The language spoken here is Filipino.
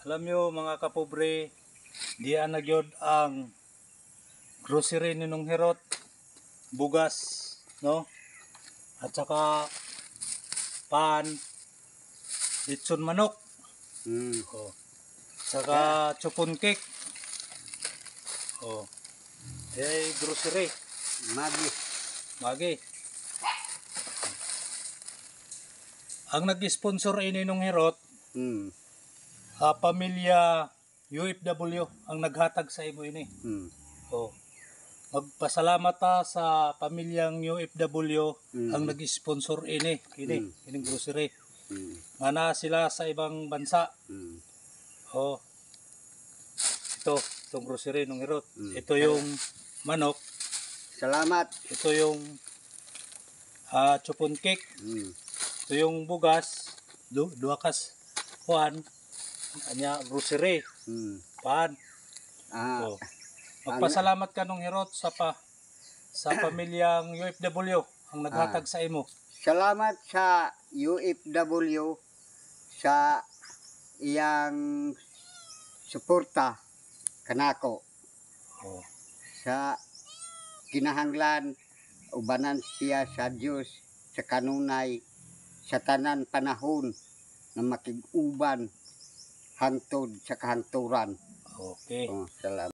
Alam nyo mga kapobre, diyan na gyud ang grocery ninong Herot, bugas, no? At saka pan, litson manok, oh. Saka chupon cake. Oh. Grocery. Magi. Ang nag-sponsor ini nung Herot, pamilya UFW ang naghatag sa imo ini. Oh. Magpasalamat ta sa pamilyang UFW ang nag-sponsor ini grocery. Ngana sila sa ibang bansa. Oh. Itong grocery nung Herot. Ito yung manok. Salamat. Ito yung chupon cake. Ito yung bugas. Duakas kuan. Kanya grocery. Pan. Oh. Magpasalamat ka nung Herot sa pamilyang UFW ang naghatag sa imo. Salamat sa UFW sa iyang suporta kanako. Oh. Sa kinahanglan ubanan siya sa Dios sa kanunay sa tanan panahon na makig-uban hangtod sa kahangturan. Okay. Salamat.